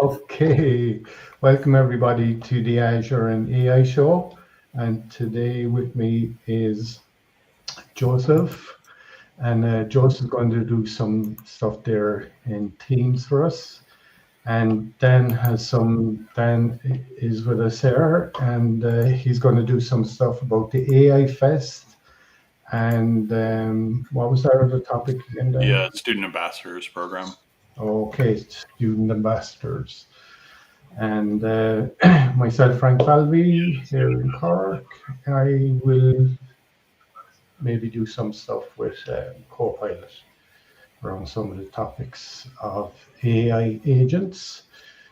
Okay, welcome everybody to the Azure and AI Show. And today with me is Joseph. And Joseph's going to do some stuff there in Teams for us. And Dan is with us here, and he's going to do some stuff about the AI Fest. And what was our other topic again, Dan? The Student Ambassadors Program. Okay, student ambassadors. And myself, Frank Falvey, here in Cork. I will maybe do some stuff with Copilot around some of the topics of AI agents.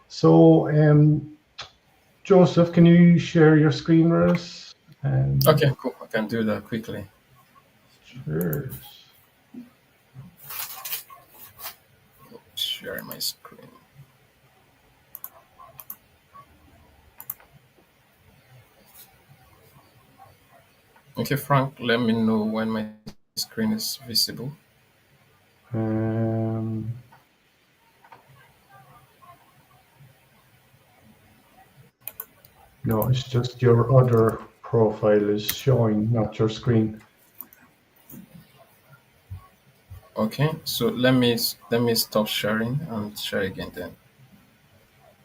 So, Joseph, can you share your screen with us? And Okay, cool. I can do that quickly. cheers. Share my screen. Okay, Frank, let me know when my screen is visible. Um, no, it's just your other profile is showing, not your screen. Okay, so let me stop sharing and share again then.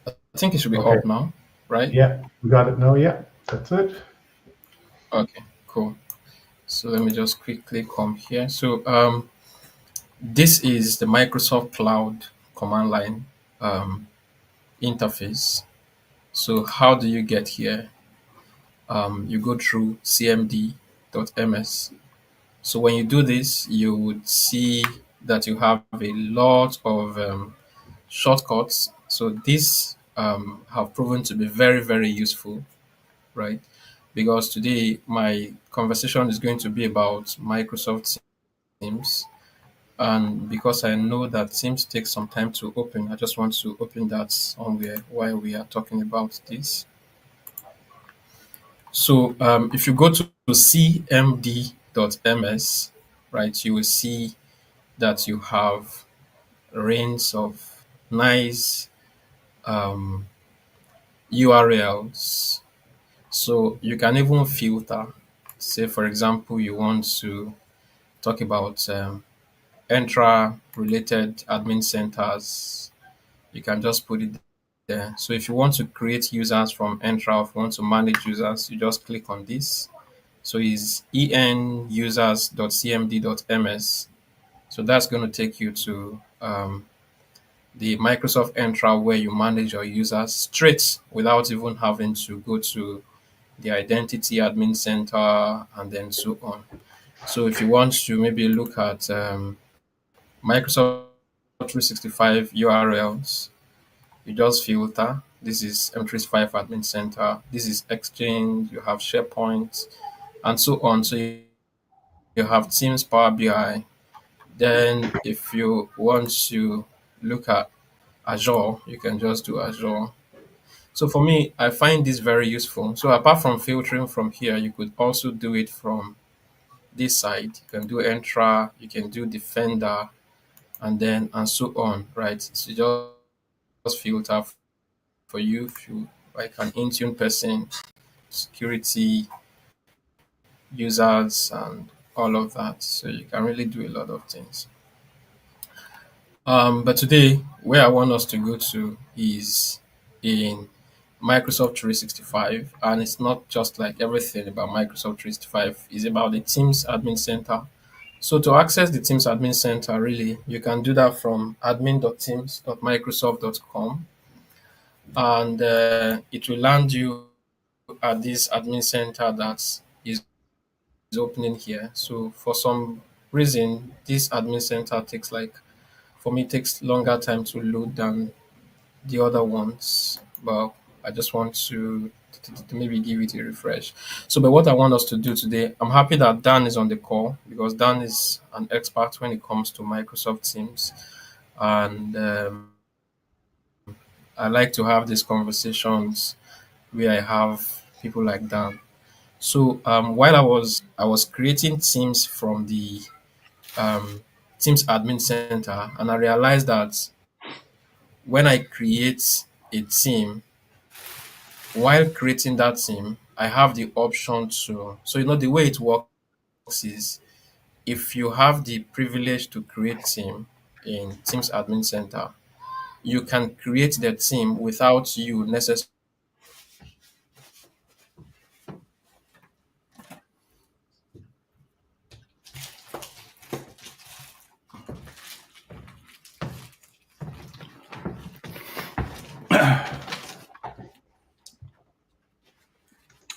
I think it should be Okay. up now, right? Yeah, we got it now. Yeah, that's it. Okay, cool. So let me just quickly come here. So this is the Microsoft Cloud command line um, interface. So how do you get here? You go through cmd.ms. So when you do this, you would see that you have a lot of shortcuts. So these have proven to be very, very useful, right? Because today my conversation is going to be about Microsoft Teams. And because I know that Teams takes some time to open, I just want to open that somewhere while we are talking about this. So if you go to cmd.ms, right, you will see that you have range of nice um, URLs. So you can even filter. Say, for example, you want to talk about Entra related admin centers. You can just put it there. So if you want to create users from Entra, or if you want to manage users, you just click on this. So it's enusers.cmd.ms. So that's going to take you to the Microsoft Entra where you manage your users straight without even having to go to the identity admin center and then so on. So if you want to maybe look at Microsoft 365 URLs, you just filter. This is M365 admin center. This is Exchange. You have SharePoint and so on. So you have Teams, Power BI. Then if you want to look at Azure, you can just do Azure. So for me, I find this very useful. So apart from filtering from here, you could also do it from this side. You can do Entra, you can do Defender, and so on, right? So just filter for you if you like an Intune person, security, users, and all of that. So you can really do a lot of things. But today, where I want us to go to is in Microsoft 365, and it's not just like everything about Microsoft 365, it's about the Teams Admin Center. So to access the Teams Admin Center, really, you can do that from admin.teams.microsoft.com, and it will land you at this admin center that is opening here. So for some reason, this admin center takes like, for me, takes longer time to load than the other ones, but I just want to maybe give it a refresh. So, but what I want us to do today, I'm happy that Dan is on the call because Dan is an expert when it comes to Microsoft Teams, and I like to have these conversations where I have people like Dan. So, while I was creating Teams from the, um, Teams Admin Center, and I realized that when I create a team, while creating that team, I have the option to. So the way it works is, if you have the privilege to create team in Teams Admin Center, you can create the team without you necessarily having to log in into the team.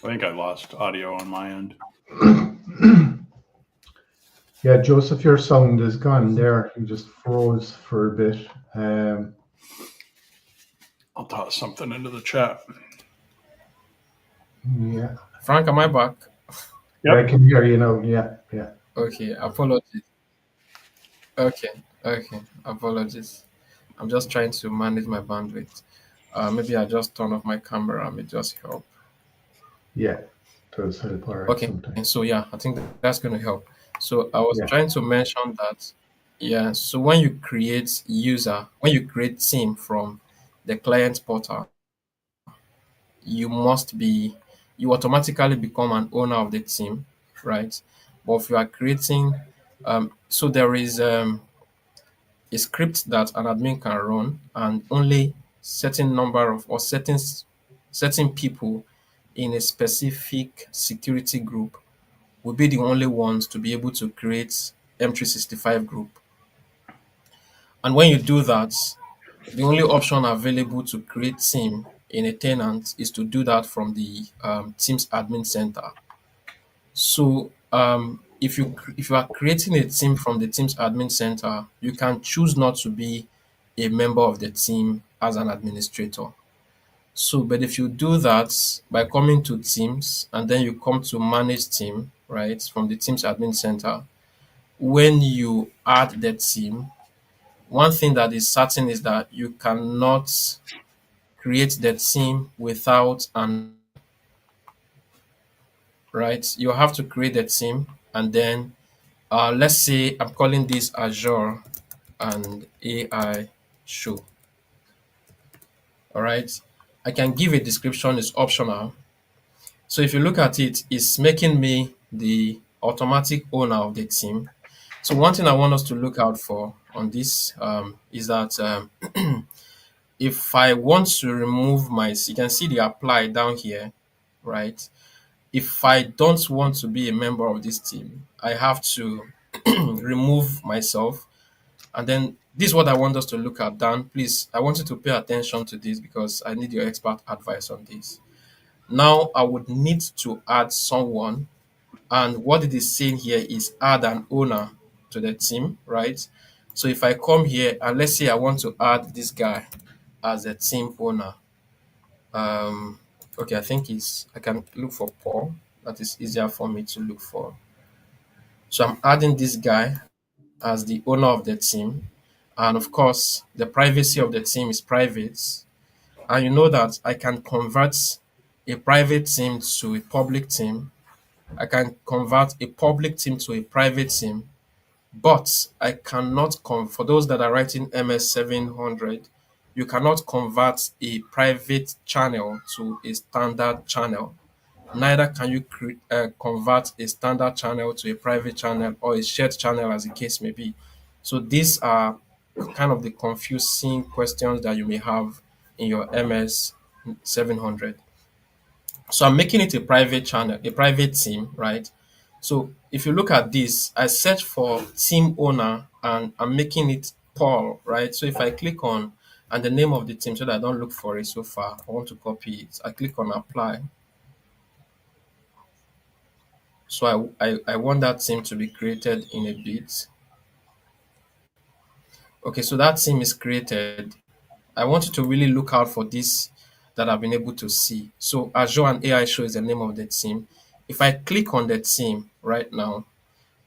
I think I lost audio on my end. Yeah, Joseph, your sound is gone there. You just froze for a bit. I'll toss something into the chat. Yeah. Frank, am I back? Yeah, I can hear you now. Yeah. Okay, apologies. Okay, apologies. I'm just trying to manage my bandwidth. Maybe I just turn off my camera. May just help. Yeah. Does help all right Okay, sometimes. so yeah, I think that's going to help. So I was Yeah. trying to mention that, yeah. So when you create team from the client portal, you automatically become an owner of the team, right? But if you are creating, so there is a script that an admin can run, and only certain number of or certain people in a specific security group will be the only ones to be able to create M365 group. And when you do that, the only option available to create team in a tenant is to do that from the Teams admin center. So if you are creating a team from the Teams admin center, you can choose not to be a member of the team as an administrator. So, but if you do that by coming to Teams and then you come to manage team, right, from the Teams admin center, when you add the team, one thing that is certain is that you cannot create the team without an admin, right? You have to create the team, and then let's say I'm calling this Azure and AI Show. All right. I can give a description, it's optional. So if you look at it, it's making me the automatic owner of the team. So one thing I want us to look out for on this is that if I want to remove you can see the apply down here, right? If I don't want to be a member of this team, I have to remove myself. And then this is what I want us to look at. Dan, please, I want you to pay attention to this because I need your expert advice on this. Now, I would need to add someone, and what it is saying here is add an owner to the team, right? So if I come here and let's say I want to add this guy as a team owner, okay, I think I can look for Paul. That is easier for me to look for. So I'm adding this guy as the owner of the team. And of course, the privacy of the team is private. And you know that I can convert a private team to a public team. I can convert a public team to a private team, but I cannot for those that are writing MS 700, you cannot convert a private channel to a standard channel. Neither can you convert a standard channel to a private channel or a shared channel, as the case may be. So these are kind of the confusing questions that you may have in your MS 700. So I'm making it a private channel, a private team, right? So if you look at this, I search for team owner and I'm making it Paul, right? So if I click on and the name of the team so that I don't look for it so far, I want to copy it. I click on apply. So I want that team to be created in a bit. Okay, so that team is created. I want you to really look out for this that I've been able to see. So Azure and AI Show is the name of the team. If I click on the team right now,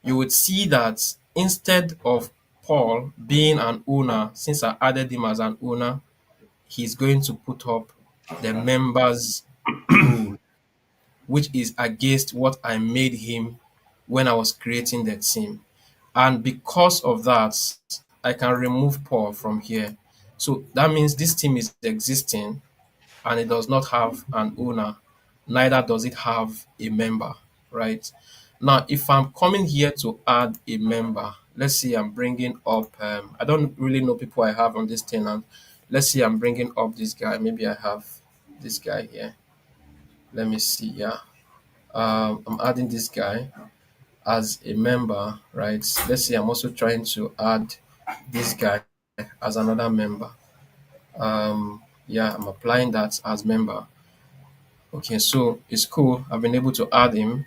you would see that instead of Paul being an owner, since I added him as an owner, he's going to put up the members rule, which is against what I made him when I was creating the team. And because of that, I can remove Paul from here. So that means this team is existing and it does not have an owner, neither does it have a member, right? Now, if I'm coming here to add a member, let's say I'm bringing up, I don't really know people I have on this tenant. Let's say I'm bringing up this guy. Maybe I have this guy here. Let me see. Yeah. I'm adding this guy as a member, right? Let's say I'm also trying to add this guy as another member. Yeah, I'm applying that as member. Okay, so it's cool. I've been able to add him.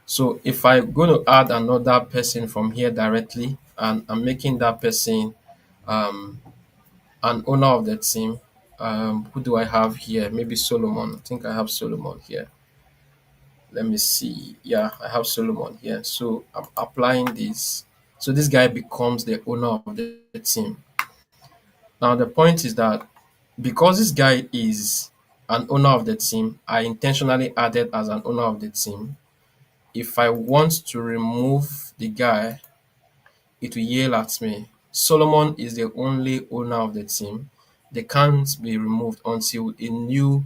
So if I'm going to add another person from here directly, and I'm making that person um, an owner of the team, who do I have here? Maybe Solomon. I think I have Solomon here. Let me see. Yeah, I have Solomon here. So I'm applying this. So this guy becomes the owner of the team. Now the point is that because this guy is an owner of the team, I intentionally added as an owner of the team. If I want to remove the guy, it will yell at me. Solomon is the only owner of the team. They can't be removed until a new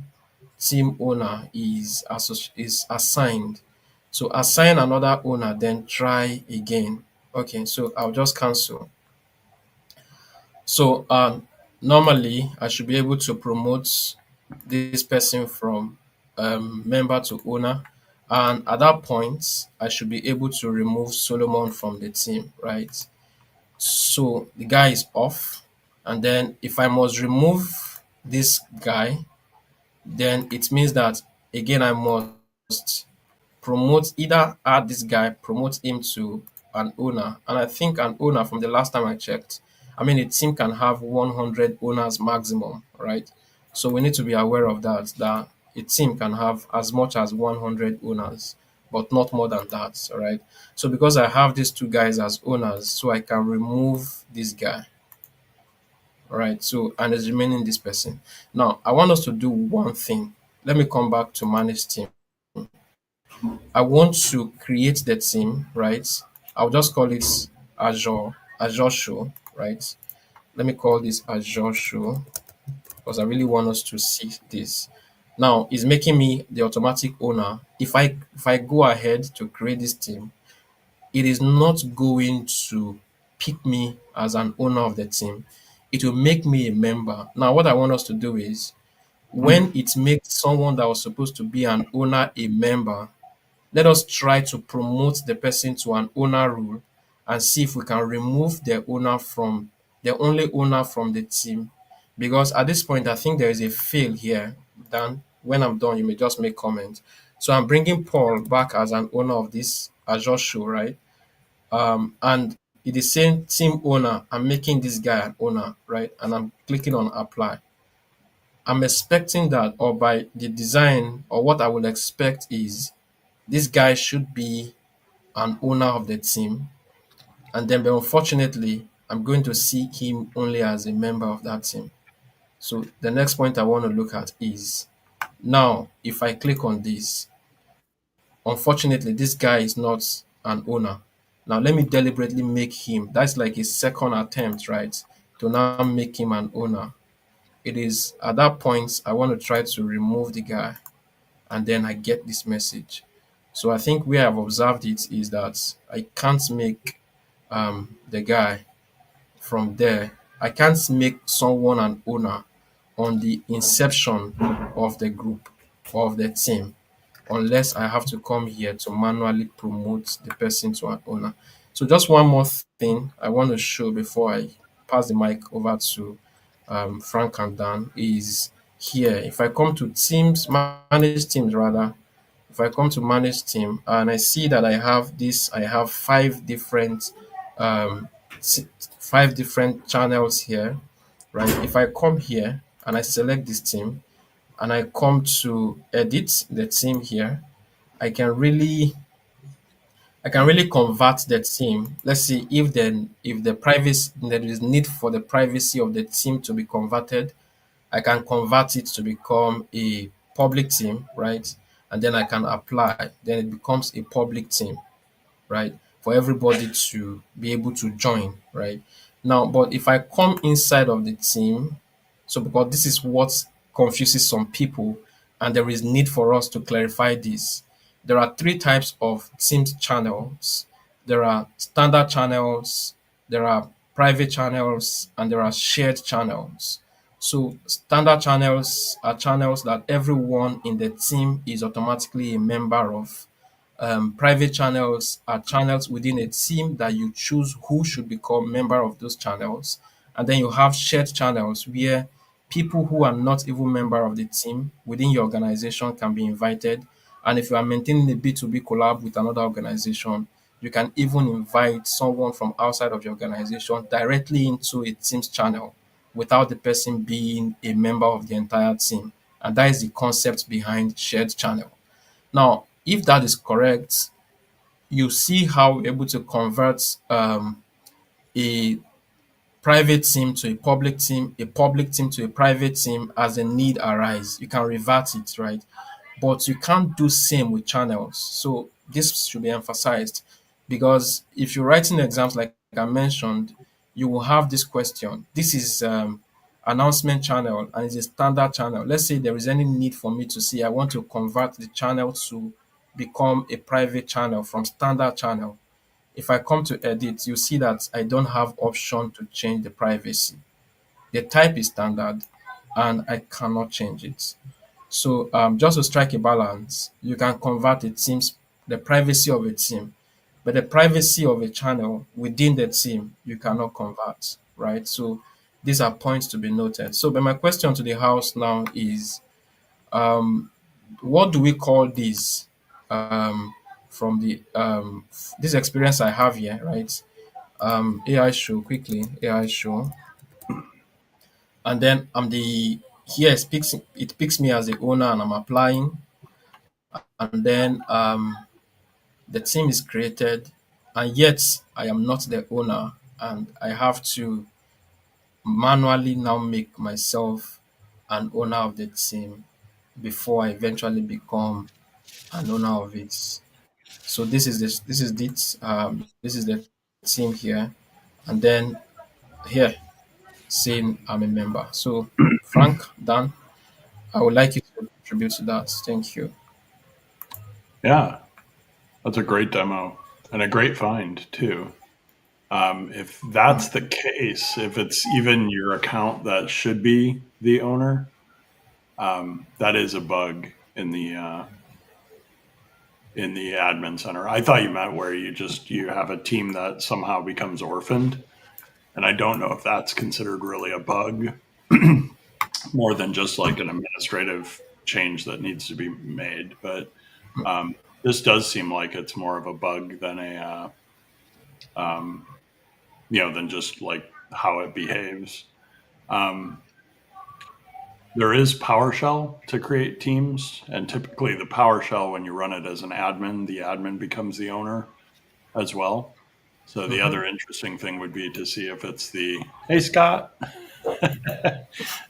team owner is assigned. So assign another owner, then try again. Okay, so I'll just cancel. So normally I should be able to promote this person from member to owner, and at that point I should be able to remove Solomon from the team, right? So the guy is off, and then if I must remove this guy, then it means that again I must promote, either add this guy, promote him to an owner. And I think an owner, from the last time I checked, I mean, a team can have 100 owners maximum, right? So we need to be aware of that a team can have as much as 100 owners, but not more than that, all right? So because I have these two guys as owners, so I can remove this guy, all right? So, and it's remaining this person. Now, I want us to do one thing. Let me come back to manage team. I want to create the team, right? I'll just call it Azure Show, right? Let me call this Azure Show because I really want us to see this. Now it's making me the automatic owner. If I go ahead to create this team, it is not going to pick me as an owner of the team. It will make me a member. Now what I want us to do is when it makes someone that was supposed to be an owner a member, let us try to promote the person to an owner role and see if we can remove the only owner from the team. Because at this point, I think there is a fail here. Then when I'm done, you may just make comments. So I'm bringing Paul back as an owner of this Azure show, right? And it is saying team owner. I'm making this guy an owner, right? And I'm clicking on apply. I'm expecting that, or by the design, or what I would expect is this guy should be an owner of the team, and then but unfortunately I'm going to see him only as a member of that team. So the next point I want to look at is, now if I click on this, unfortunately this guy is not an owner. Now let me deliberately make him, that's like a second attempt, right, to now make him an owner. It is at that point I want to try to remove the guy, and then I get this message. So I think where I've observed it is that I can't make the guy from there. I can't make someone an owner on the inception of the group, of the team, unless I have to come here to manually promote the person to an owner. So just one more thing I want to show before I pass the mic over to Frank and Dan is here. If I come to teams, manage teams rather, if I come to manage team and I see that I have um, s- five different channels here, right? If I come here and I select this team and I come to edit the team here, I can really I can really convert the team. Let's see if the privacy, there is need for the privacy of the team to be converted, I can convert it to become a public team, right? And then I can apply. Then it becomes a public team, right? For everybody to be able to join, right? Now, but if I come inside of the team, so because this is what confuses some people, and there is need for us to clarify this. There are three types of Teams channels. There are standard channels, there are private channels, and there are shared channels. So standard channels are channels that everyone in the team is automatically a member of. Private channels are channels within a team that you choose who should become member of those channels. And then you have shared channels where people who are not even member of the team within your organization can be invited. And if you are maintaining a B2B collab with another organization, you can even invite someone from outside of your organization directly into a team's channel without the person being a member of the entire team. And that is the concept behind shared channel. Now, if that is correct, you see how we're able to convert a private team to a public team to a private team as a need arise. You can revert it, right? But you can't do same with channels. So this should be emphasized because if you're writing exams like I mentioned, you will have this question. This is announcement channel and it's a standard channel. Let's say there is any need for me to see I want to convert the channel to become a private channel from standard channel. If I come to edit, you see that I don't have option to change the privacy. The type is standard and I cannot change it. So just to strike a balance, you can convert the privacy of a team, but the privacy of a channel within the team, you cannot convert, right? So these are points to be noted. So, but my question to the house now is, what do we call this from the this experience I have here, right? AI show quickly, AI show, and then I'm the here it picks me as the owner and I'm applying, and then the team is created, and yet I am not the owner, and I have to manually now make myself an owner of the team before I eventually become an owner of it. So this is the team here, and then here saying I'm a member. So Frank, Dan, I would like you to contribute to that. Thank you. Yeah, that's a great demo and a great find too. If that's the case, if it's even your account that should be the owner, that is a bug in the admin center. I thought you meant where you have a team that somehow becomes orphaned, and I don't know if that's considered really a bug more than just like an administrative change that needs to be made. But this does seem like it's more of a bug than than just like how it behaves. Um, there is PowerShell to create teams, and typically the PowerShell, when you run it as an admin, the admin becomes the owner as well. So the other interesting thing would be to see if it's hey Scott,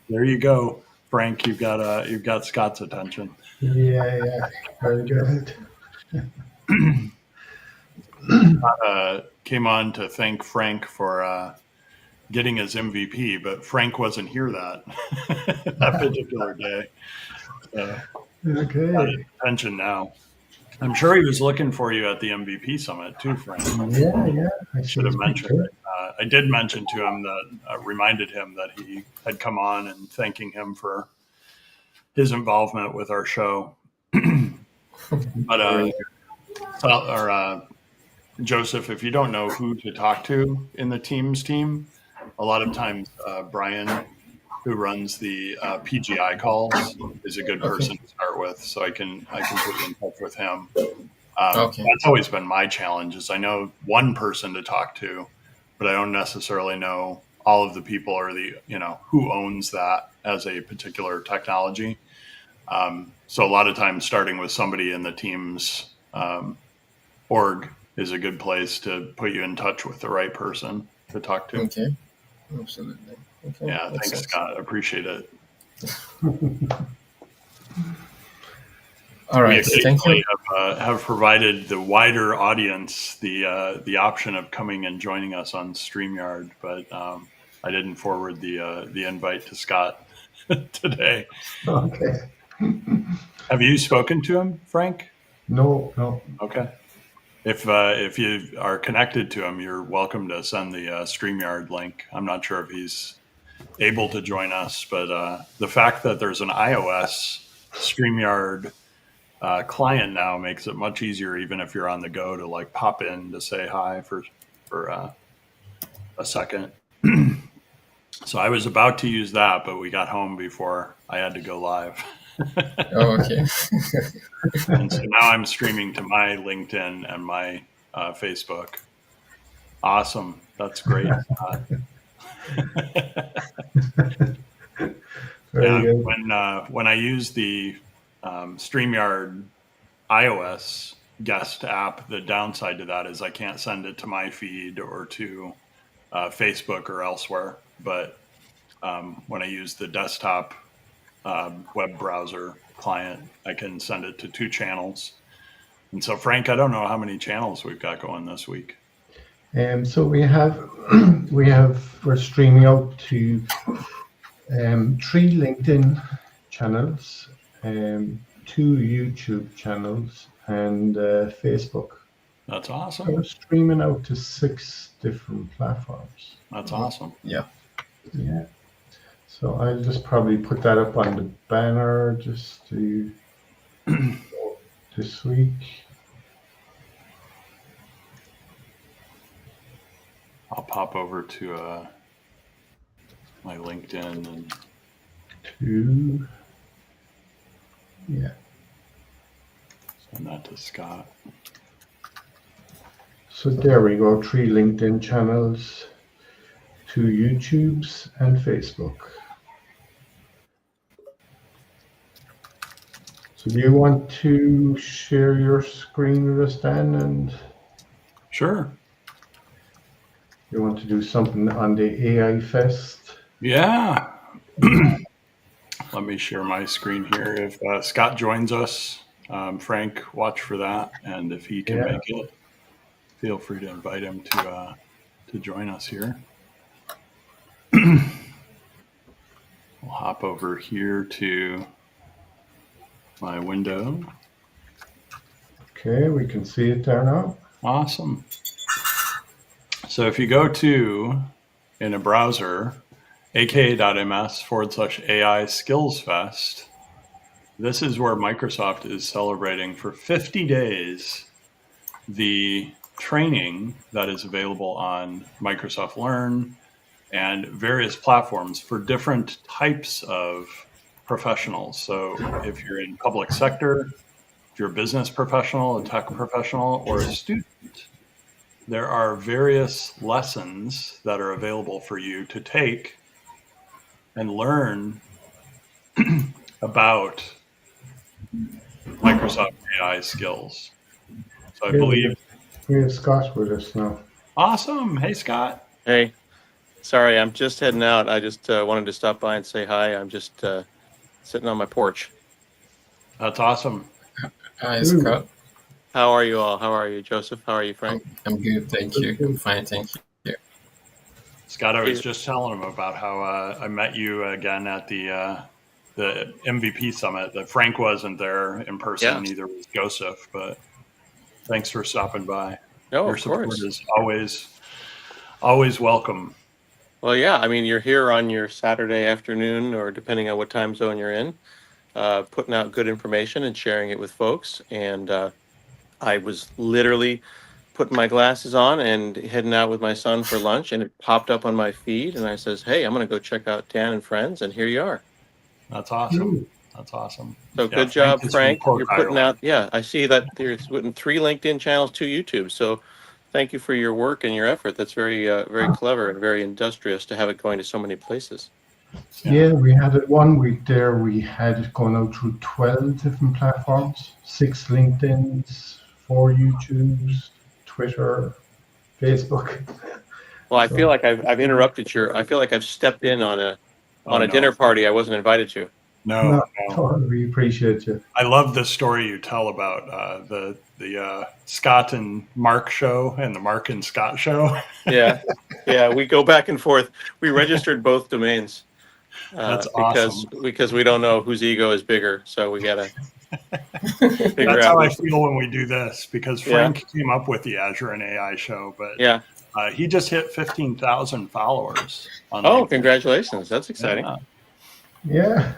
there you go, Frank. You've got Scott's attention. Yeah, very good. Came on to thank Frank for getting his MVP, but Frank wasn't here that particular day. Okay. Attention now. I'm sure he was looking for you at the MVP summit too, Frank. Yeah. I should have mentioned it. I did mention to him that reminded him that he had come on and thanking him for his involvement with our show. But Joseph, if you don't know who to talk to in the Teams team, a lot of times Brian, who runs the PGI calls, is a good person to start with. So I can put you in touch with him. That's always been my challenge. Is I know one person to talk to, but I don't necessarily know all of the people or who owns that as a particular technology. So a lot of times starting with somebody in the Teams org is a good place to put you in touch with the right person to talk to. Okay, absolutely. Okay. Yeah, thanks, Scott. I appreciate it. All right. We Thank you. occasionally have provided the wider audience the option of coming and joining us on StreamYard, but I didn't forward the invite to Scott today. Okay. Have you spoken to him, Frank? No, no. Okay. If you are connected to him, you're welcome to send the StreamYard link. I'm not sure if he's able to join us, but the fact that there's an iOS StreamYard client now makes it much easier, even if you're on the go, to like pop in to say hi for a second. So I was about to use that, but we got home before I had to go live. Oh, okay. And so now I'm streaming to my LinkedIn and my Facebook. Awesome. That's great. Very good. When I use the StreamYard iOS guest app, the downside to that is I can't send it to my feed or to Facebook or elsewhere. But when I use the desktop web browser client, I can send it to 2 channels. And so, Frank, I don't know how many channels we've got going this week. So we're streaming out to 3 LinkedIn channels, 2 YouTube channels, and Facebook. That's awesome. We're streaming out to 6 different platforms. That's awesome. Yeah. Yeah. So I'll just probably put that up on the banner just to this week. I'll pop over to my LinkedIn and 2. Yeah. send that to Scott. So there we go. 3 LinkedIn channels, 2 YouTubes, and Facebook. So do you want to share your screen with us, Dan? And Sure. you want to do something on the AI Fest? Yeah. Let me share my screen here. If Scott joins us, Frank, watch for that. And if he can Yeah. make it, feel free to invite him to join us here. We'll hop over here to my window. Okay, we can see it there now. Awesome. So if you go to, in a browser, aka.ms/AI Skills Fest, this is where Microsoft is celebrating for 50 days the training that is available on Microsoft Learn and various platforms for different types of professionals. So if you're in public sector, if you're a business professional, a tech professional, or a student, there are various lessons that are available for you to take and learn about Microsoft AI skills. So I believe. We have Scott with us now. Awesome. Hey, Scott. Hey, sorry, I'm just heading out. I just wanted to stop by and say hi. I'm just sitting on my porch. That's awesome. Hi, Scott. How are you all? How are you, Joseph? How are you, Frank? I'm good, thank you. I'm fine, thank you. Scott, I was just telling him about how I met you again at the MVP summit. That Frank wasn't there in person, Yeah. neither was Joseph, but thanks for stopping by. No, Your of support course. is always welcome. Well, yeah, I mean, you're here on your Saturday afternoon, or depending on what time zone you're in, putting out good information and sharing it with folks. And I was literally putting my glasses on and heading out with my son for lunch, and it popped up on my feed, and I says, hey, I'm going to go check out Dan and Friends, and here you are. That's awesome. That's awesome. So Yeah, good job, is from Frank. Cork, You're putting Ireland. out, yeah, I see that there's 3 LinkedIn channels, 2 YouTube. So thank you for your work and your effort. That's very, very clever and very industrious to have it going to so many places. Yeah, we had it one week there. We had it going out through 12 different platforms, 6 LinkedIns, 4 YouTubes, Twitter, Facebook. Well, I feel like I've interrupted I feel like I've stepped in on a Oh, no. dinner party I wasn't invited to. No. We appreciate you. I love the story you tell about the Scott and Mark show and the Mark and Scott show. Yeah. We go back and forth. We registered both domains That's awesome. because we don't know whose ego is bigger. So we got to figure That's out. how I feel when we do this, because Frank came up with the Azure and AI show, but he just hit 15,000 followers. On LinkedIn. Congratulations. That's exciting. Yeah.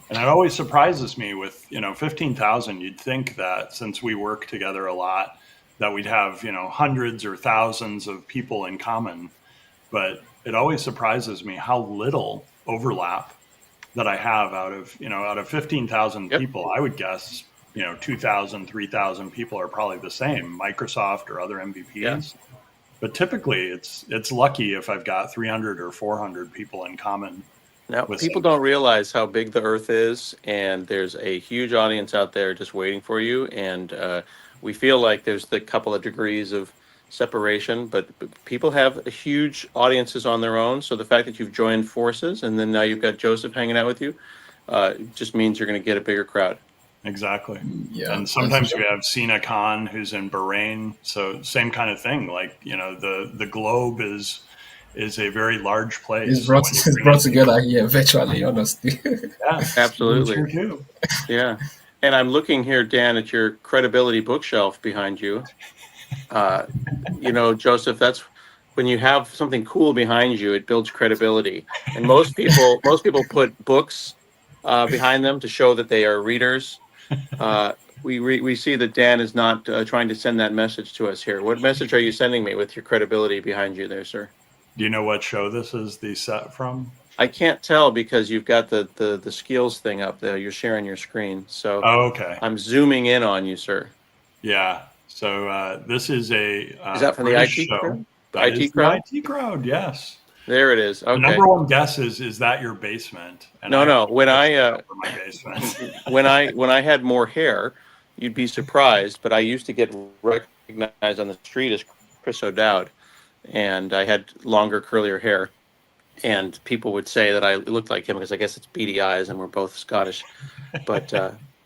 And it always surprises me with, 15,000, you'd think that since we work together a lot, that we'd have, hundreds or thousands of people in common. But it always surprises me how little overlap that I have out of 15,000 people. I would guess, 2,000, 3,000 people are probably the same, Microsoft or other MVPs. Yeah. But typically it's lucky if I've got 300 or 400 people in common. Now, people don't realize how big the earth is, and there's a huge audience out there just waiting for you. And we feel like there's the couple of degrees of separation, but people have huge audiences on their own. So the fact that you've joined forces and then now you've got Joseph hanging out with you just means you're going to get a bigger crowd. Exactly. Yeah. And sometimes we have Seena Khan, who's in Bahrain. So same kind of thing. Like, the globe is a very large place. It's brought together here virtually, honestly. Yeah, absolutely. Too. Yeah. And I'm looking here, Dan, at your credibility bookshelf behind you. Joseph, that's when you have something cool behind you, it builds credibility. And most people put books behind them to show that they are readers. We see that Dan is not trying to send that message to us here. What message are you sending me with your credibility behind you there, sir? Do you know what show this is the set from? I can't tell because you've got the skills thing up there. You're sharing your screen. So okay. I'm zooming in on you, sir. Yeah. So this is a is that from the IT crowd? IT crowd? The IT crowd, yes. There it is. Okay. The number one guess is that your basement? And no. When my basement. when I had more hair, you'd be surprised. But I used to get recognized on the street as Chris O'Dowd, and I had longer, curlier hair, and people would say that I looked like him because I guess it's beady eyes, and we're both Scottish. But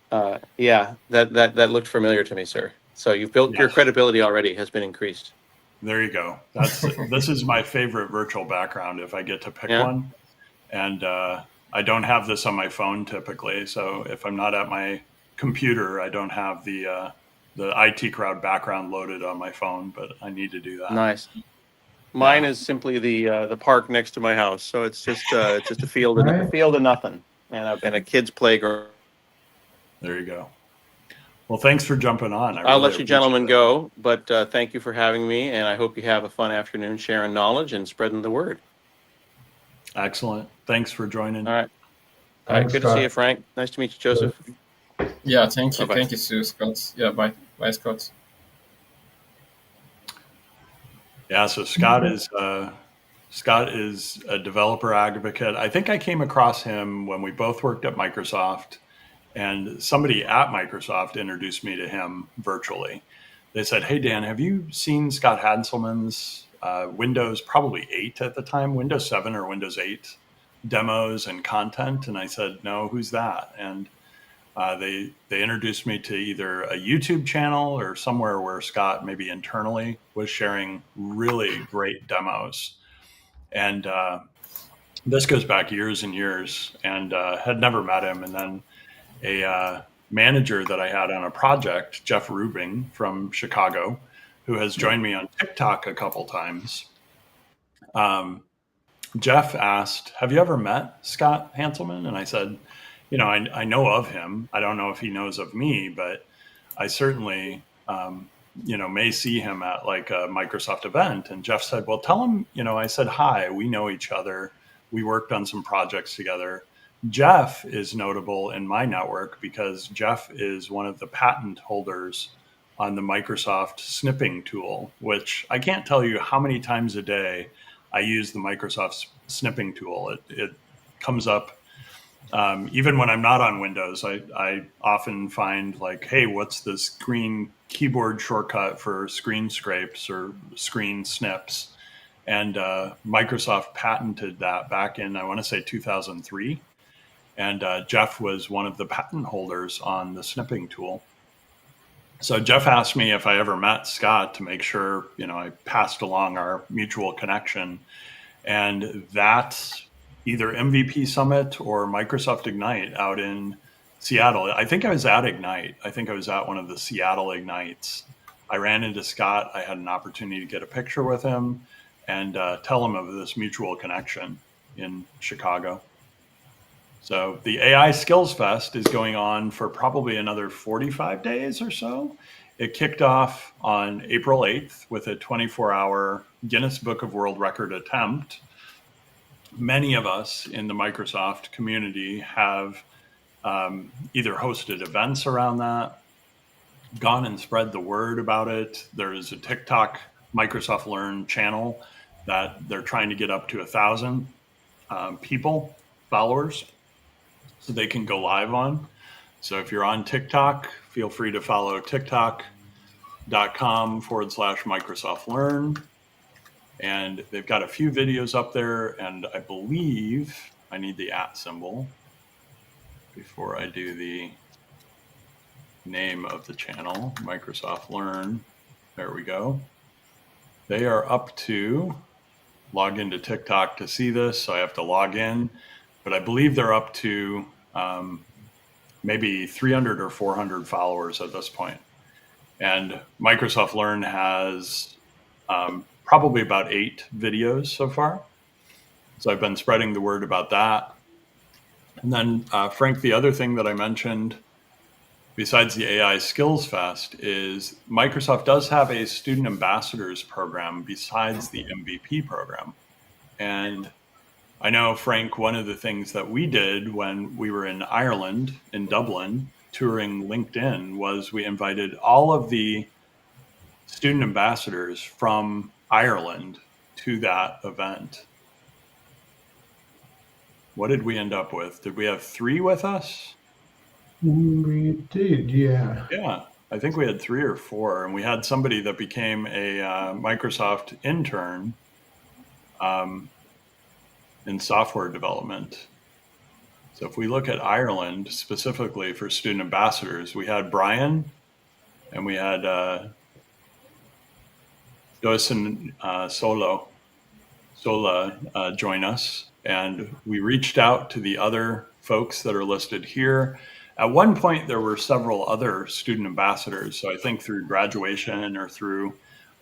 that looked familiar to me, sir. So you've built your credibility already has been increased. There you go. This is my favorite virtual background if I get to pick one. And I don't have this on my phone typically. So if I'm not at my computer, I don't have the IT crowd background loaded on my phone, but I need to do that. Nice. Mine is simply the park next to my house. So it's just a field of nothing and a kid's playground. There you go. Well, thanks for jumping on. I'll let you gentlemen go, but thank you for having me, and I hope you have a fun afternoon sharing knowledge and spreading the word. Excellent. Thanks for joining. All right. Good to see you, Frank. Nice to meet you, Joseph. Yeah, thank you. Bye-bye. Thank you, Sue, Scott. Yeah, bye. Bye, Scott. Yeah, so Scott is a developer advocate. I think I came across him when we both worked at Microsoft. And somebody at Microsoft introduced me to him virtually. They said, "Hey, Dan, have you seen Scott Hanselman's Windows, probably 8 at the time, Windows 7 or Windows 8 demos and content?" And I said, "No, who's that?" And they introduced me to either a YouTube channel or somewhere where Scott maybe internally was sharing really great demos. And this goes back years and years, and had never met him. And then a manager that I had on a project, Jeff Rubing from Chicago, who has joined me on TikTok a couple times. Jeff asked, "Have you ever met Scott Hanselman?" And I said, I know of him. I don't know if he knows of me, but I certainly, may see him at like a Microsoft event. And Jeff said, "Well, tell him, I said, hi, we know each other. We worked on some projects together." Jeff is notable in my network because Jeff is one of the patent holders on the Microsoft snipping tool, which I can't tell you how many times a day I use the Microsoft snipping tool. It comes up even when I'm not on Windows. I often find like, hey, what's the screen keyboard shortcut for screen scrapes or screen snips? And Microsoft patented that back in, I want to say 2003. And Jeff was one of the patent holders on the snipping tool. So Jeff asked me if I ever met Scott to make sure, I passed along our mutual connection. And that's either MVP Summit or Microsoft Ignite out in Seattle. I think I was at Ignite. I think I was at one of the Seattle Ignites. I ran into Scott. I had an opportunity to get a picture with him and tell him of this mutual connection in Chicago. So the AI Skills Fest is going on for probably another 45 days or so. It kicked off on April 8th with a 24-hour Guinness Book of World Record attempt. Many of us in the Microsoft community have either hosted events around that, gone and spread the word about it. There is a TikTok Microsoft Learn channel that they're trying to get up to 1,000 people, followers, so they can go live on. So if you're on TikTok, feel free to follow tiktok.com/Microsoft Learn. And they've got a few videos up there, and I believe I need the @ symbol before I do the name of the channel, Microsoft Learn. There we go. They are up to, log into TikTok to see this, so I have to log in, but I believe they're up to maybe 300 or 400 followers at this point. And Microsoft Learn has probably about 8 videos so far. So I've been spreading the word about that. And then, Frank, the other thing that I mentioned, besides the AI Skills Fest, is Microsoft does have a student ambassadors program besides the MVP program. And I know, Frank, one of the things that we did when we were in Ireland, in Dublin, touring LinkedIn, was we invited all of the student ambassadors from Ireland to that event. What did we end up with? Did we have 3 with us? We did, yeah. Yeah, I think we had 3 or 4, and we had somebody that became a Microsoft intern in software development. So if we look at Ireland specifically for student ambassadors, we had Brian and we had Doisen Sola join us, and we reached out to the other folks that are listed here. At one point, there were several other student ambassadors. So I think through graduation or through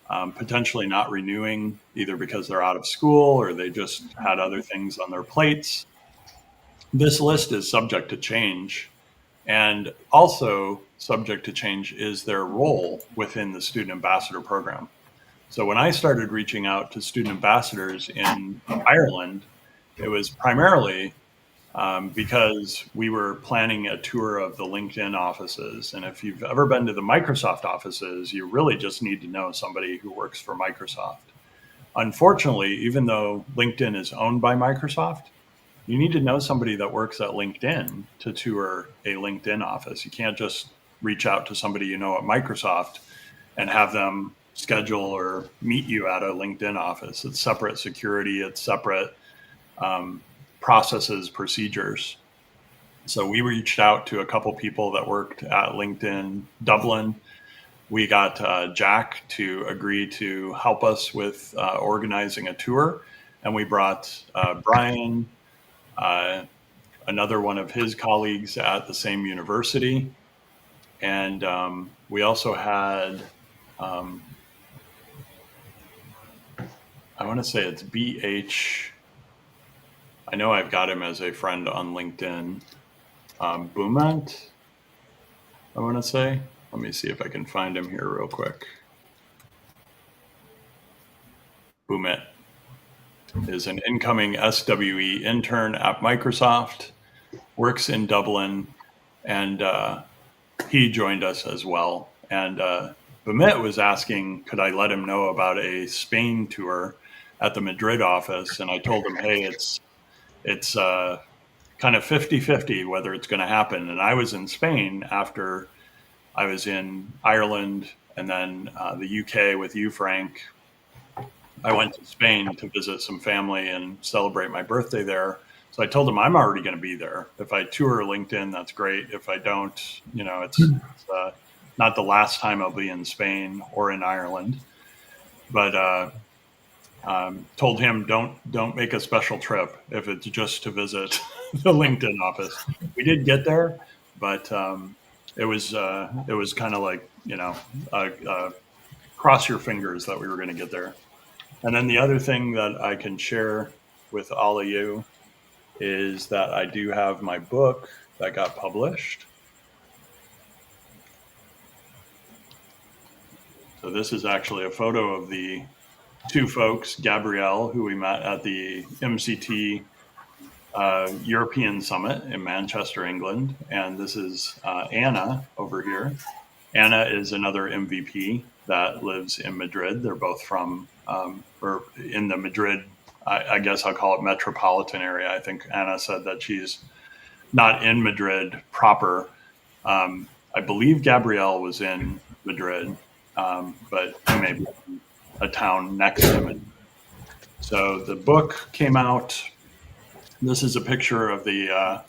potentially not renewing, either because they're out of school or they just had other things on their plates. This list is subject to change. And also subject to change is their role within the student ambassador program. So when I started reaching out to student ambassadors in Ireland, it was primarily because we were planning a tour of the LinkedIn offices. And if you've ever been to the Microsoft offices, you really just need to know somebody who works for Microsoft. Unfortunately, even though LinkedIn is owned by Microsoft, you need to know somebody that works at LinkedIn to tour a LinkedIn office. You can't just reach out to somebody you know at Microsoft and have them schedule or meet you at a LinkedIn office. It's separate security, it's separate processes, procedures. So we reached out to a couple people that worked at LinkedIn Dublin. We got Jack to agree to help us with organizing a tour. And we brought Brian, another one of his colleagues at the same university. And we also had, I want to say it's B.H. I know I've got him as a friend on LinkedIn. Boomant, I want to say. Let me see if I can find him here real quick. Boomant is an incoming SWE intern at Microsoft, works in Dublin, and he joined us as well. And Boomant was asking, could I let him know about a Spain tour at the Madrid office? And I told him, hey, it's kind of 50-50 whether it's going to happen. And I was in Spain after I was in Ireland and then the UK with you, Frank, I went to Spain to visit some family and celebrate my birthday there. So I told them I'm already going to be there. If I tour LinkedIn, that's great. If I don't, it's not the last time I'll be in Spain or in Ireland. But told him don't make a special trip if it's just to visit the LinkedIn office. We did get there, but it was kind of like cross your fingers that we were going to get there. And then the other thing that I can share with all of you is that I do have my book that got published. So this is actually a photo of the two folks, Gabriel, who we met at the MCT European Summit in Manchester, England. And this is Anna over here. Anna is another MVP that lives in Madrid. They're both from, or in the Madrid, I guess I'll call it metropolitan area. I think Anna said that she's not in Madrid proper. I believe Gabriel was in Madrid, but maybe a town next to it. So the book came out. This is a picture of the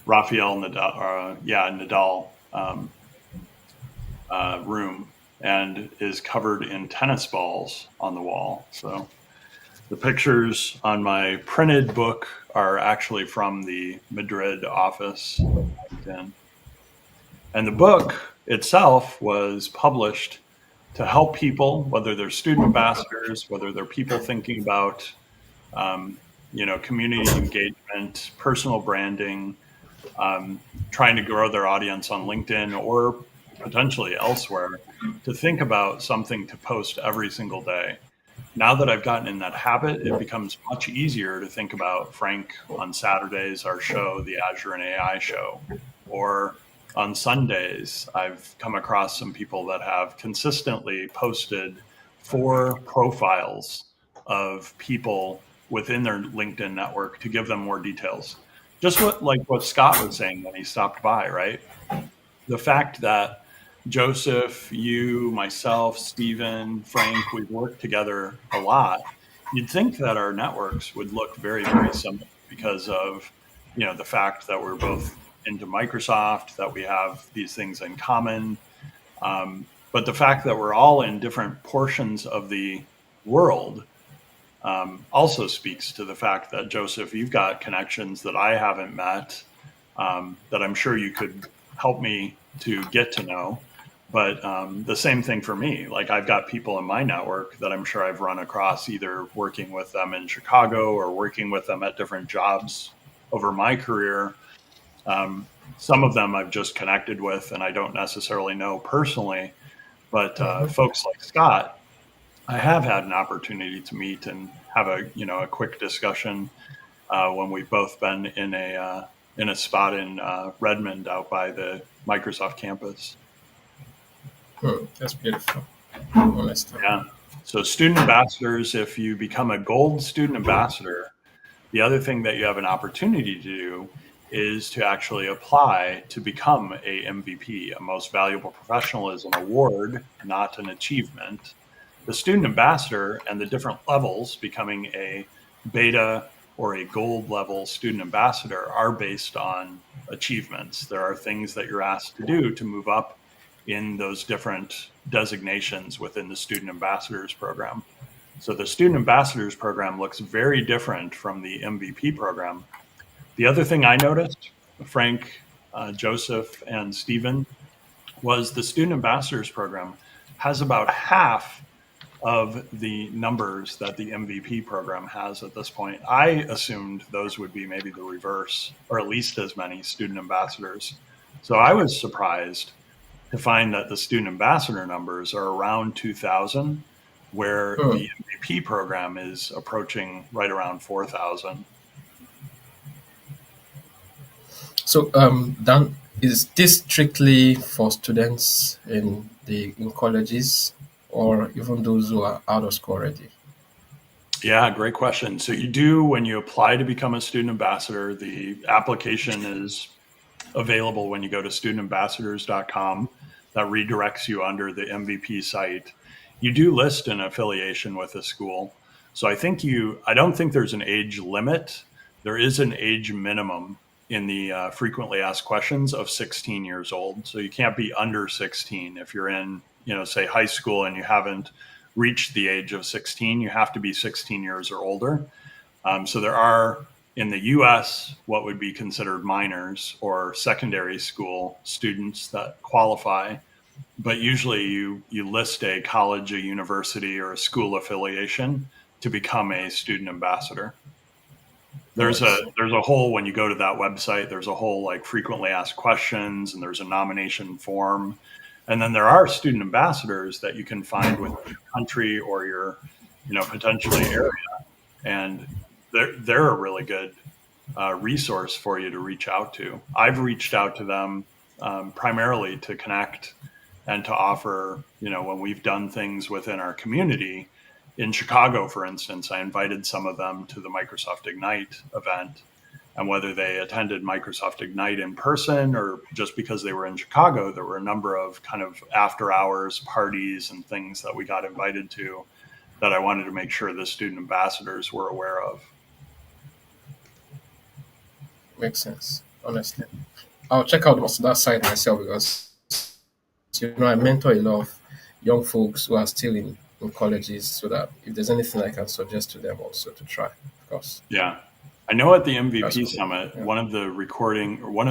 Rafael Nadal room, and is covered in tennis balls on the wall. So the pictures on my printed book are actually from the Madrid office. And the book itself was published to help people, whether they're student ambassadors, whether they're people thinking about, community engagement, personal branding, trying to grow their audience on LinkedIn or potentially elsewhere, to think about something to post every single day. Now that I've gotten in that habit, it becomes much easier to think about Frank on Saturdays, our show, the Azure and AI Show, or on Sundays, I've come across some people that have consistently posted 4 profiles of people within their LinkedIn network to give them more details. Just what Scott was saying when he stopped by, right? The fact that Joseph, you, myself, Stephen, Frank, we've worked together a lot. You'd think that our networks would look very, very similar because of, the fact that we're both into Microsoft, that we have these things in common. But the fact that we're all in different portions of the world also speaks to the fact that, Joseph, you've got connections that I haven't met, that I'm sure you could help me to get to know. But the same thing for me. Like, I've got people in my network that I'm sure I've run across, either working with them in Chicago or working with them at different jobs over my career. Some of them I've just connected with and I don't necessarily know personally, but folks like Scott, I have had an opportunity to meet and have a quick discussion when we've both been in a spot in Redmond out by the Microsoft campus. That's beautiful. Honestly. Yeah. So student ambassadors, if you become a gold student ambassador, the other thing that you have an opportunity to do is to actually apply to become a MVP. A Most Valuable Professional is an award, not an achievement. The student ambassador and the different levels, becoming a beta or a gold level student ambassador, are based on achievements. There are things that you're asked to do to move up in those different designations within the student ambassadors program. So the student ambassadors program looks very different from the MVP program. The other thing I noticed, Frank, Joseph, and Stephen, was the student ambassadors program has about half of the numbers that the MVP program has at this point. I assumed those would be maybe the reverse, or at least as many student ambassadors. So I was surprised to find that the student ambassador numbers are around 2,000, where the MVP program is approaching right around 4,000. So, Dan, is this strictly for students in colleges, or even those who are out of school already? Yeah, great question. So you do, when you apply to become a student ambassador, the application is available when you go to studentambassadors.com. That redirects you under the MVP site. you do list an affiliation with a school. So I don't think there's an age limit. There is an age minimum in the frequently asked questions of 16 years old. So you can't be under 16 if you're in, say high school and you haven't reached the age of 16. You have to be 16 years or older. So there are in the U.S. what would be considered minors or secondary school students that qualify. But usually you list a college, a university, or a school affiliation to become a student ambassador. There's a whole, when you go to that website, there's a whole like frequently asked questions, and there's a nomination form. And then there are student ambassadors that you can find with your country or your, potentially area. And they're a really good resource for you to reach out to. I've reached out to them primarily to connect and to offer, when we've done things within our community. In Chicago, for instance, I invited some of them to the Microsoft Ignite event. And whether they attended Microsoft Ignite in person or just because they were in Chicago, there were a number of kind of after hours parties and things that we got invited to that I wanted to make sure the student ambassadors were aware of. Makes sense, honestly. I'll check out that site myself because I mentor a lot of young folks who are still in colleges, so that if there's anything I can suggest to them also to try, of course. Yeah. I know at the MVP That's cool. Summit, Yeah. one of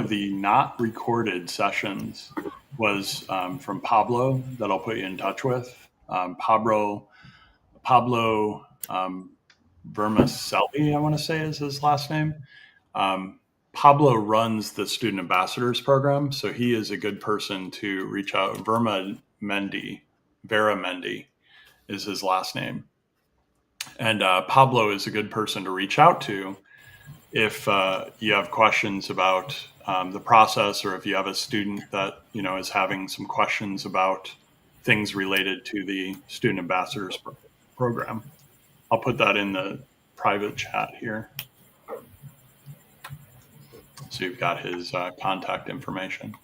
the not recorded sessions was from Pablo that I'll put you in touch with. Pablo Vermicelli, I want to say is his last name. Pablo runs the Student Ambassadors Program, so he is a good person to reach out. Vera Mendy is his last name. And Pablo is a good person to reach out to if you have questions about the process, or if you have a student that, is having some questions about things related to the Student Ambassadors Program. I'll put that in the private chat here. So you've got his contact information.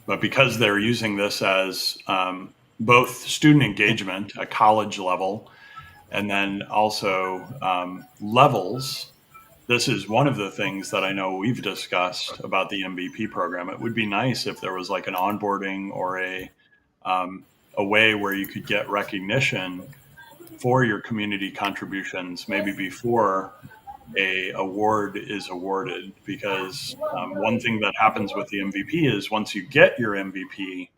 But because they're using this as both student engagement at college level and then also levels, this is one of the things that I know we've discussed about the MVP program. It would be nice if there was like an onboarding or a way where you could get recognition for your community contributions, maybe before a award is awarded, because one thing that happens with the MVP is once you get your MVP,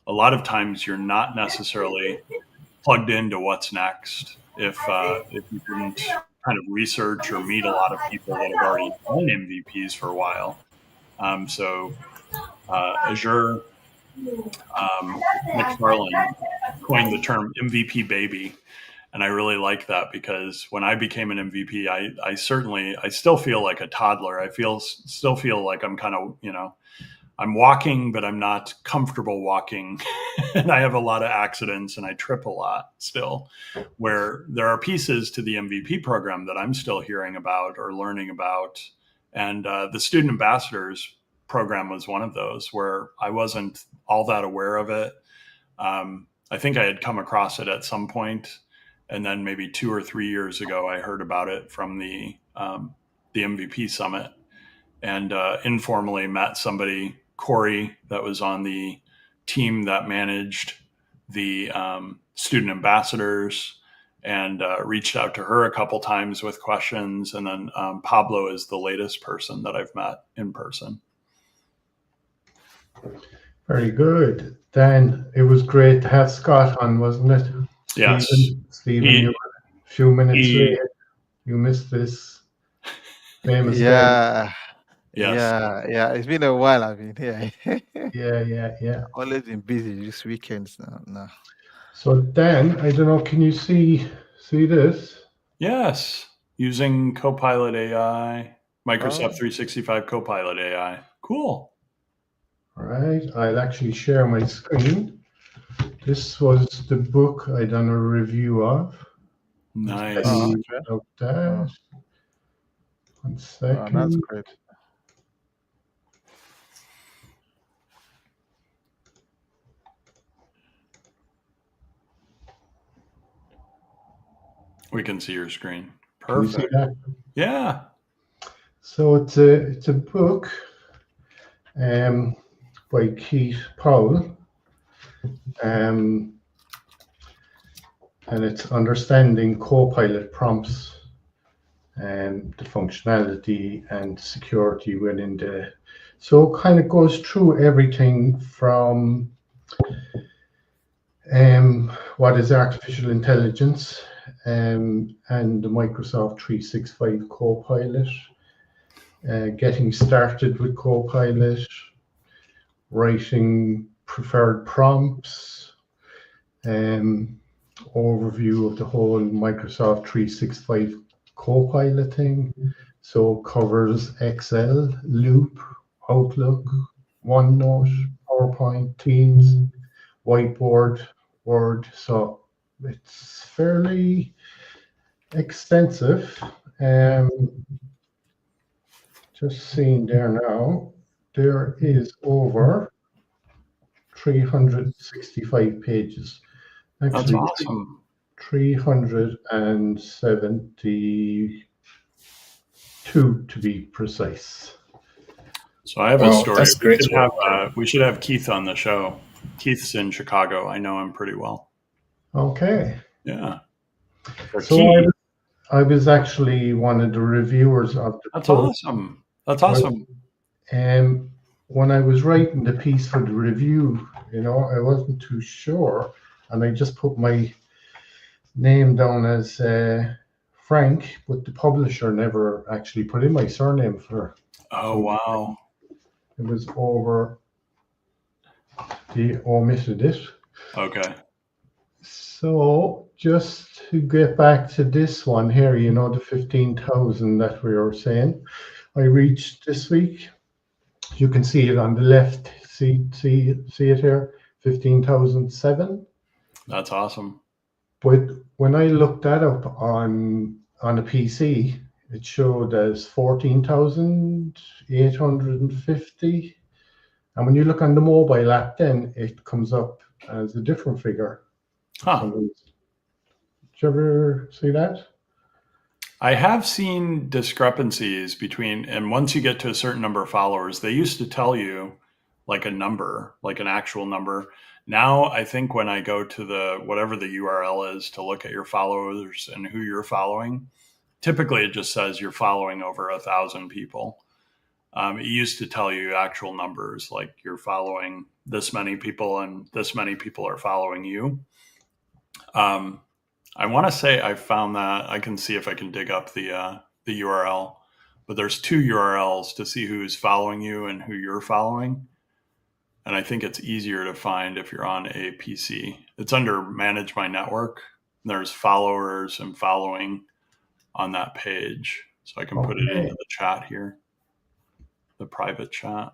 a lot of times you're not necessarily plugged into what's next if you didn't kind of research or meet a lot of people that have already done MVPs for a while. So Azure McFarlane coined the term MVP baby. And I really like that because when I became an MVP, I still feel like a toddler. I still feel like I'm kind of, I'm walking, but I'm not comfortable walking. And I have a lot of accidents and I trip a lot still, where there are pieces to the MVP program that I'm still hearing about or learning about. And the Student Ambassadors program was one of those where I wasn't all that aware of it. I think I had come across it at some point. And then maybe 2 or 3 years ago, I heard about it from the MVP Summit, and informally met somebody, Corey, that was on the team that managed the student ambassadors, and reached out to her a couple times with questions. And then Pablo is the latest person that I've met in person. Very good. Dan, it was great to have Scott on, wasn't it? Yes. Stephen, you were a few minutes late. You missed this famous guy. Yes. Yeah. It's been a while I've been here. Yeah. Always been busy these weekends now. No. So Dan, I don't know, can you see this? Yes. Using Copilot AI, Microsoft 365 Copilot AI. Cool. All right, I'll actually share my screen. This was the book I done a review of. Nice. About that. 1 second. That's great. We can see your screen. Can you see Perfect. that? Yeah. So it's a book by Keith Powell, and it's Understanding Copilot Prompts and the functionality and security within the. So it kind of goes through everything from what is artificial intelligence and the Microsoft 365 Copilot, getting started with Copilot, writing preferred prompts, overview of the whole Microsoft 365 Copilot thing. So it covers Excel, Loop, Outlook, OneNote, PowerPoint, Teams, Whiteboard, Word. So it's fairly extensive. Just seeing there now, there is over 365 pages. That's Actually, awesome. 372 to be precise. So I have a Wow, story. that's great work. We should have Keith on the show. Keith's in Chicago. I know him pretty well. Okay. Yeah. For So Keith, I was actually one of the reviewers of the that's post. awesome. That's awesome. When I was writing the piece for the review, I wasn't too sure, and I just put my name down as Frank, but the publisher never actually put in my surname for. Oh, wow. It was over. They omitted it. Okay. So just to get back to this one here, the 15,000 that we were saying, I reached this week. You can see it on the left. See it here, 15,007. That's awesome. But when I looked that up on a PC, it showed as 14,850. And when you look on the mobile app, then it comes up as a different figure. Huh. Did you ever see that? I have seen discrepancies between, and once you get to a certain number of followers, they used to tell you like a number, like an actual number. Now, I think when I go to whatever the URL is to look at your followers and who you're following, typically it just says you're following over 1,000 people. It used to tell you actual numbers, like you're following this many people and this many people are following you. I want to say I found that. I can see if I can dig up the URL, but there's two URLs to see who's following you and who you're following. And I think it's easier to find if you're on a PC. It's under Manage My Network. There's followers and following on that page. So I can put it into the chat here, the private chat.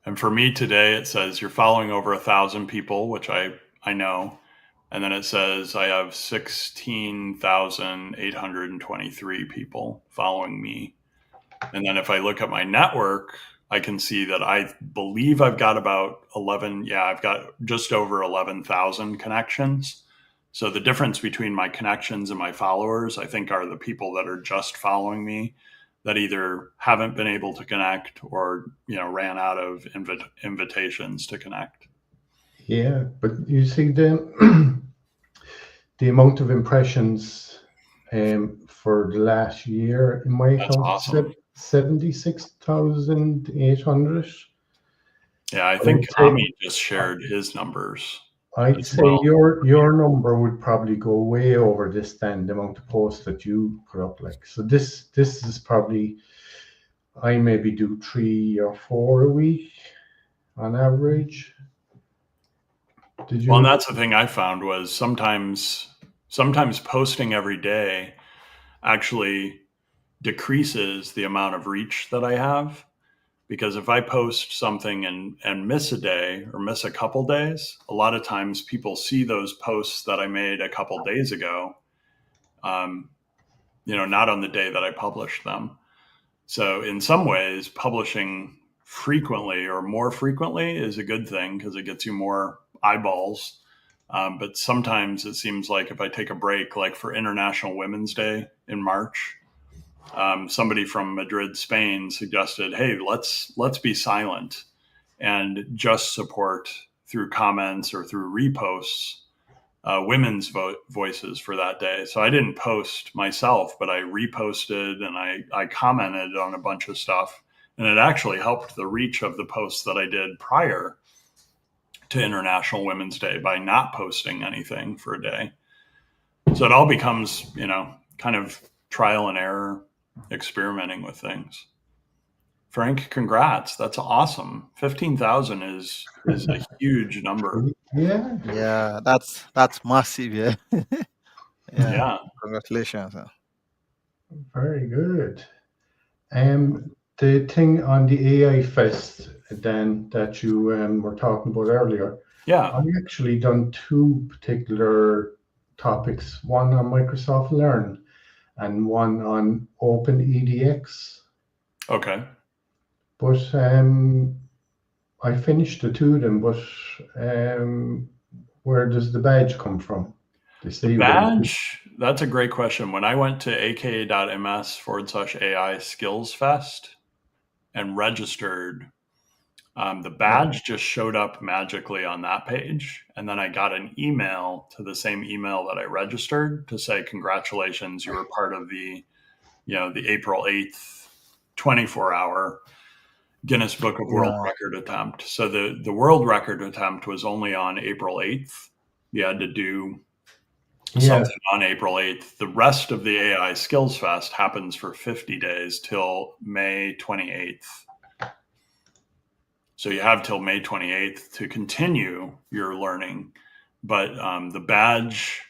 And for me today, it says you're following over 1,000 people, which I know. And then it says I have 16,823 people following me. And then if I look at my network, I can see that I believe I've got about 11. Yeah, I've got just over 11,000 connections. So the difference between my connections and my followers, I think, are the people that are just following me that either haven't been able to connect or, ran out of invitations to connect. Yeah, but you see the amount of impressions for the last year in my account, awesome. 76,800. Yeah, I think Ami just shared his numbers. I'd say your number would probably go way over this than the amount of posts that you put up. So this is probably, I maybe do 3 or 4 a week on average. Well, and that's the thing I found was sometimes posting every day actually decreases the amount of reach that I have. Because if I post something and miss a day or miss a couple days, a lot of times people see those posts that I made a couple days ago, not on the day that I published them. So in some ways, publishing frequently or more frequently is a good thing because it gets you more eyeballs. But sometimes it seems like if I take a break, like for International Women's Day in March, somebody from Madrid, Spain suggested, hey, let's be silent and just support through comments or through reposts women's voices for that day. So I didn't post myself, but I reposted and I commented on a bunch of stuff. And it actually helped the reach of the posts that I did prior to International Women's Day by not posting anything for a day. So it all becomes, kind of trial and error, experimenting with things. Frank, congrats. That's awesome. 15,000 is a huge number. Yeah. Yeah, that's massive. Yeah. Yeah. Congratulations. Very good. The thing on the AI Fest, Dan, that you were talking about earlier, Yeah. I actually done two particular topics, one on Microsoft Learn and one on OpenEDX. Okay. But I finished the two of them, but where does the badge come from? The badge, that's a great question. When I went to aka.ms/AI Skills Fest and registered, the badge just showed up magically on that page. And then I got an email to the same email that I registered to say, congratulations, you were part of the April 8th, 24-hour Guinness Book of World Record attempt. So the world record attempt was only on April 8th. You had to do something on April 8th. The rest of the AI Skills Fest happens for 50 days till May 28th. So you have till May 28th to continue your learning. But the badge,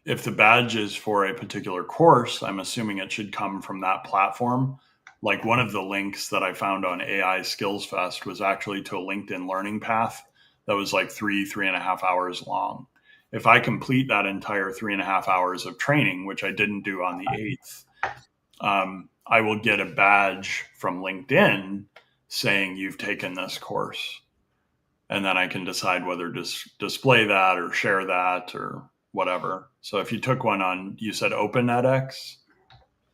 if the badge is for a particular course, I'm assuming it should come from that platform. Like one of the links that I found on AI Skills Fest was actually to a LinkedIn learning path that was like 3.5 hours long. If I complete that entire 3.5 hours of training, which I didn't do on the 8th, I will get a badge from LinkedIn saying you've taken this course. And then I can decide whether to display that or share that or whatever. So if you took one on, you said OpenEdX?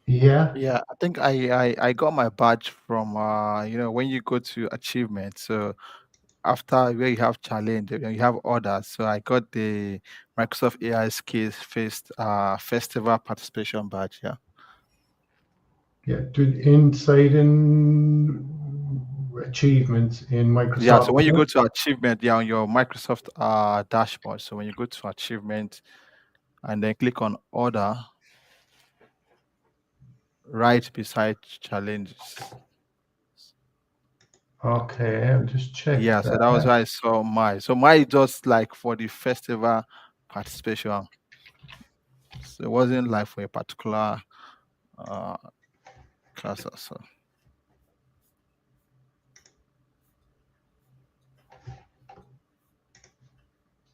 Yeah. Yeah, I think I got my badge from when you go to achievement. So after where you have challenge, you have orders. So I got the Microsoft AI Skills Festival participation badge. Yeah. Yeah. Inside in achievements in Microsoft. Yeah. So when you go to achievement, on your Microsoft dashboard. So when you go to achievement and then click on order, right beside challenges. Okay, I'll just check. Yeah, so that was why I saw mine. So mine just like for the festival participation. So it wasn't like for a particular class or so.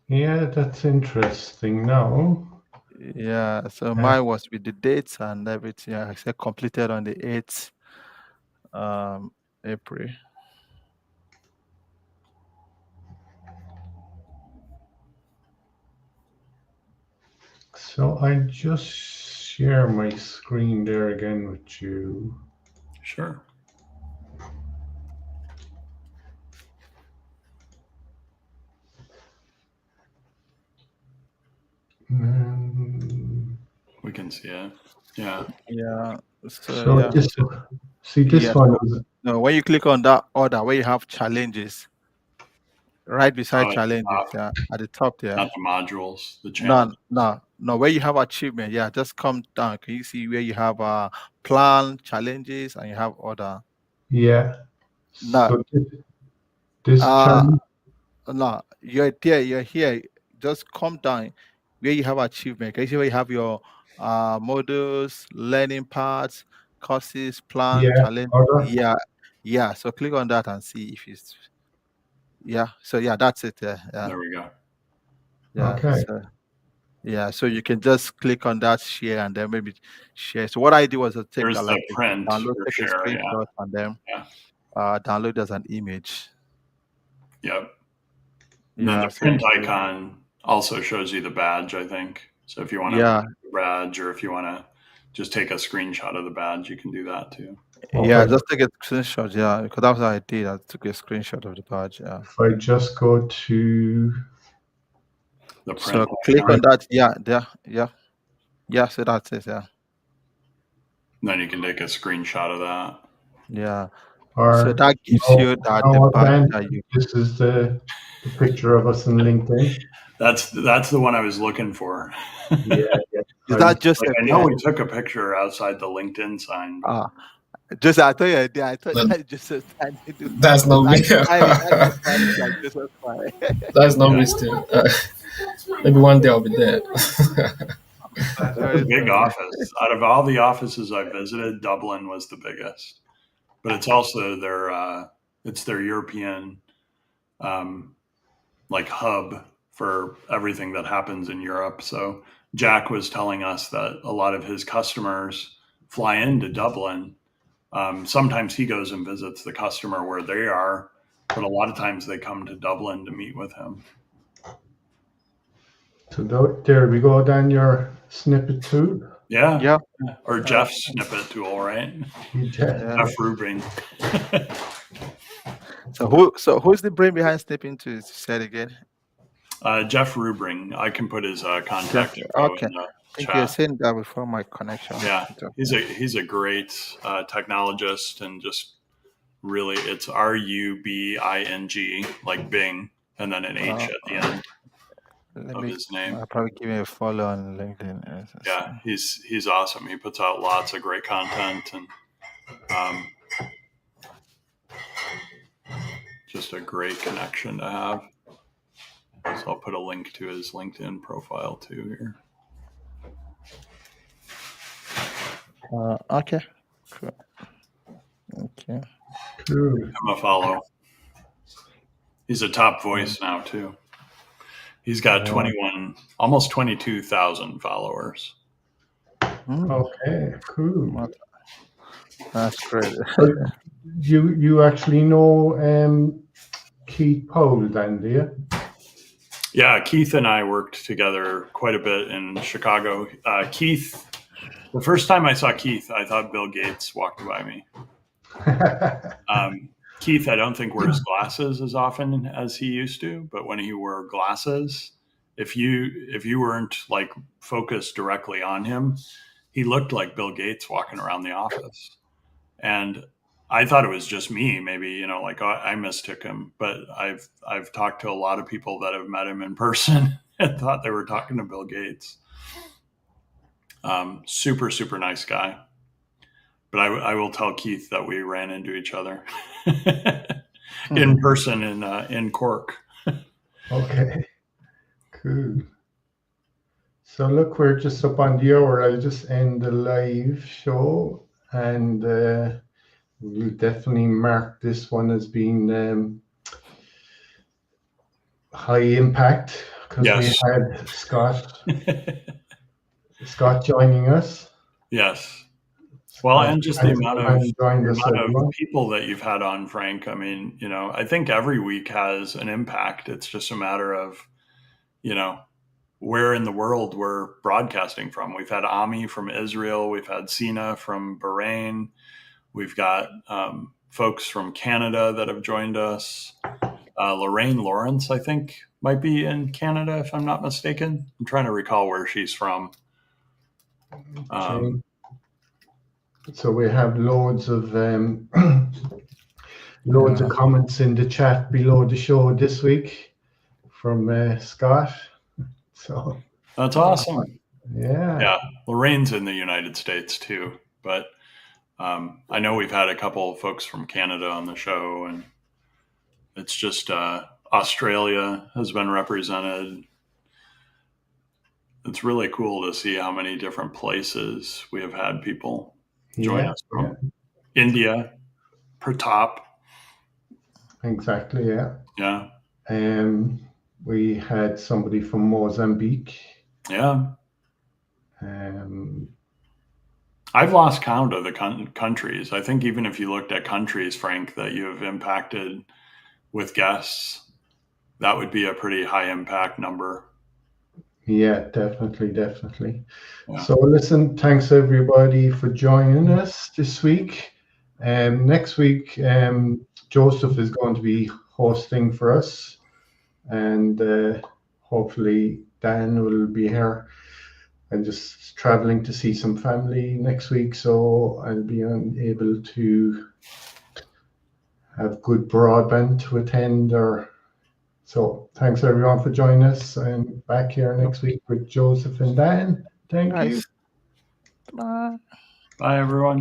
Yeah, that's interesting. Now. Yeah, so mine was with the dates and everything. I said completed on the 8th April. So I just share my screen there again with you. Sure. We can see it. Yeah. Yeah. So yeah. this one. No, when you click on that order where you have challenges, right beside challenges, at the top there. Not the modules, the challenge. No. Where you have achievement, just come down. Can you see where you have plan, challenges, and you have order? Yeah. No. So this challenge. No, you're there. You're here. Just come down where you have achievement. Can you see where you have your modules, learning paths, courses, plan, challenge? Order. Yeah. So click on that and see if it's. Yeah. So that's it. Yeah. There we go. Yeah. Okay. So you can just click on that share and then maybe share. So what I did was to take the print download, take share, a screenshot and then download as an image. Yep. And then Yeah, the so print icon also shows you the badge, I think. So if you want to yeah, badge, or if you want to just take a screenshot of the badge, you can do that too. yeah, Okay. just take a screenshot. Yeah, because that's what I did. I took a screenshot of the badge. Yeah. If I just go to The print So click icon, on that. Yeah, there. Yeah, yeah. So that's it. Yeah, then you can take a screenshot of that. yeah. So or that gives no, you that no, the badge Dan, that you. this is the picture of us in LinkedIn. That's the one I was looking for. Yeah, yeah. Is I that was- Joseph? I know Yeah. we took a picture outside the LinkedIn sign. But Joseph, I thought you idea. I thought But that Joseph standing. that's not me. I just standing like Joseph. That's not me still. Maybe one day I'll be there. That's a big office. Out of all the offices I visited, Dublin was the biggest. But it's also their European like hub for everything that happens in Europe. So Jack was telling us that a lot of his customers fly into Dublin. Sometimes he goes and visits the customer where they are, but a lot of times they come to Dublin to meet with him. So there we go, Dan, your snippet too. Yeah. Yeah. Or Jeff's snippet tool, right? Yeah. Jeff Rubing. So who's the brain behind Snipping to say it again? Jeff Rubring. I can put his contact info Okay. in the I think chat. you're saying that before my connection. Yeah, he's a great technologist, and just really, it's Rubing, like Bing, and then an H at the end of his name. I'll probably give him a follow on LinkedIn. Yeah, he's awesome. He puts out lots of great content, and just a great connection to have. So I'll put a link to his LinkedIn profile too here. Okay. Cool. Okay. Cool. Give him a follow. He's a top voice now too. He's got almost 22,000 followers. Okay, cool. That's great. You actually know Keith Powell, then, do you? Yeah, Keith and I worked together quite a bit in Chicago. Keith, the first time I saw Keith, I thought Bill Gates walked by me. Keith, I don't think wears glasses as often as he used to, but when he wore glasses, if you weren't like focused directly on him, he looked like Bill Gates walking around the office. And I thought it was just me, maybe, like I mistook him, but I've talked to a lot of people that have met him in person and thought they were talking to Bill Gates. Super, super nice guy. But I will tell Keith that we ran into each other in person in Cork. Okay, cool. So look, we're just up on the hour. I'll just end the live show, and we'll definitely mark this one as being high impact, because Yes. we had Scott joining us. Yes. Well, and just the amount of people that you've had on, Frank. I mean, I think every week has an impact. It's just a matter of, where in the world we're broadcasting from. We've had Ami from Israel. We've had Seena from Bahrain. We've got folks from Canada that have joined us. Lorraine Lawrence, I think, might be in Canada, if I'm not mistaken. I'm trying to recall where she's from. So we have loads of comments in the chat below the show this week from Scott. So that's awesome. Yeah. Lorraine's in the United States too, but I know we've had a couple of folks from Canada on the show, and it's just Australia has been represented. It's really cool to see how many different places we have had people join us from. India, Prathap. Exactly, yeah. Yeah. We had somebody from Mozambique. Yeah. I've lost count of the countries. I think even if you looked at countries, Frank, that you have impacted with guests, that would be a pretty high impact number. Yeah, definitely. Yeah. So listen, thanks everybody for joining us this week. Next week, Joseph is going to be hosting for us, and hopefully Dan will be here. I'm just traveling to see some family next week, so I'll be unable to have good broadband to attend. So thanks everyone for joining us. I'm back here next week with Joseph and Dan. Thank you. Nice. Bye. Bye, everyone.